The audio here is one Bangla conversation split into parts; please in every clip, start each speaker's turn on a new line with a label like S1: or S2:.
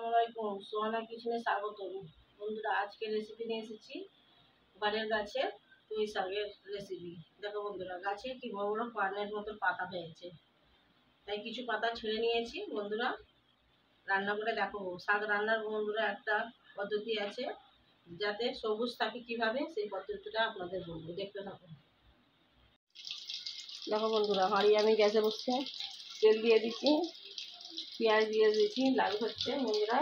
S1: আসসালামাইকুম, সোহানা কিচেনে স্বাগত। বন্ধুরা, আজকে রেসিপি নিয়ে এসেছি বাড়ির গাছের পুঁই শাকের রেসিপি। দেখো বন্ধুরা, গাছে কি বড় বড় পানের মতো পাতা হয়েছে, তাই কিছু পাতা ছেড়ে নিয়েছি। বন্ধুরা, রান্না করে দেখাবো। শাক রান্নার বন্ধুরা একটা পদ্ধতি আছে, যাতে সবুজ থাকে কিভাবে, সেই পদ্ধতিটা আপনাদের বলবো, দেখতে থাকুন। দেখো বন্ধুরা, হাঁড়ি আমি গ্যাসে বসছে, তেল দিয়ে দিচ্ছি, পেঁয়াজ দিয়ে দিয়েছি, লাল হচ্ছে বন্ধুরা,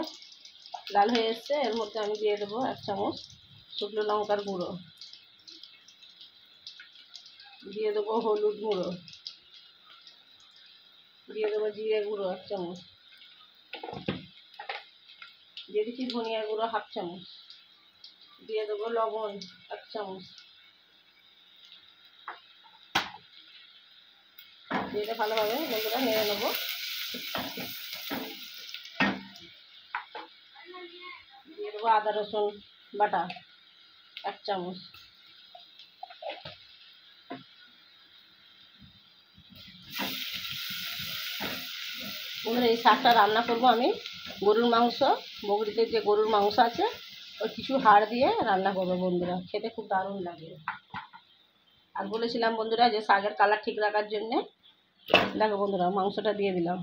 S1: লাল হয়ে এসছে। এর মধ্যে আমি দিয়ে দেবো 1 চামচ শুকনো লঙ্কার গুঁড়ো, দিয়ে দেবো হলুদ গুঁড়ো, দিয়ে দেবো জিরে গুঁড়ো 1 চামচ, দিয়ে দিচ্ছি ধনিয়া গুঁড়ো 1/2 চামচ, দিয়ে দেবো লবণ 1 চামচ, দিয়ে ভালোভাবে বন্ধুরা নেড়ে নেবো। দিয়ে দেবো আদা রসুন বাটা 1 চামচ, বন্ধুরা এই শাকটা রান্না করবো আমি গরুর মাংস, বগরিতে যে গরুর মাংস আছে ওই কিছু হাড় দিয়ে রান্না করবো বন্ধুরা, খেতে খুব দারুণ লাগে। আর বলেছিলাম বন্ধুরা যে শাকের কালার ঠিক রাখার জন্যে, দেখো বন্ধুরা মাংসটা দিয়ে দিলাম।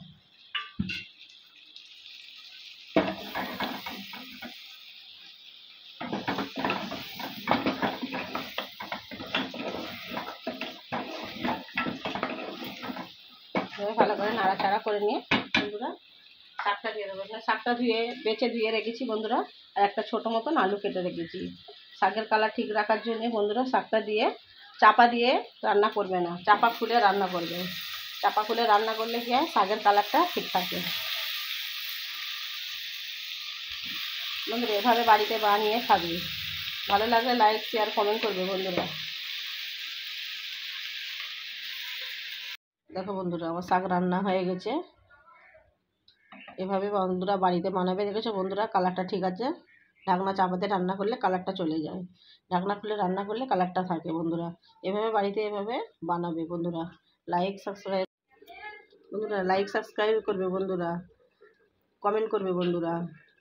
S1: ভালো করে নাড়াচাড়া করে নিয়ে বন্ধুরা শাকটা দিয়ে দেবো। শাকটা বেছে ধুয়ে রেখেছি বন্ধুরা, আর একটা ছোটো মতন আলু কেটে রেখেছি। শাকের কালার ঠিক রাখার জন্য বন্ধুরা শাকটা দিয়ে চাপা দিয়ে রান্না করবে না, চাপা খুলে রান্না করবে। চাপা খুলে রান্না করলে কি হয়, শাকের কালারটা ঠিক থাকে। বন্ধুরা এভাবে বাড়িতে বানিয়ে খাবে, ভালো লাগলে লাইক শেয়ার কমেন্ট করবে বন্ধুরা। দেখো বন্ধুরা আমার শাক রান্না হয়ে গেছে। এভাবে বন্ধুরা বাড়িতে বানাবে, দেখেছো বন্ধুরা কালারটা ঠিক আছে। ঢাকনা চাপাতে রান্না করলে কালারটা চলে যায়, ঢাকনা খুলে রান্না করলে কালারটা থাকে। বন্ধুরা এভাবে বাড়িতে এভাবে বানাবে বন্ধুরা। লাইক সাবস্ক্রাইব করবে বন্ধুরা, কমেন্ট করবে বন্ধুরা।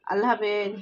S1: আল্লাহ হাফেজ।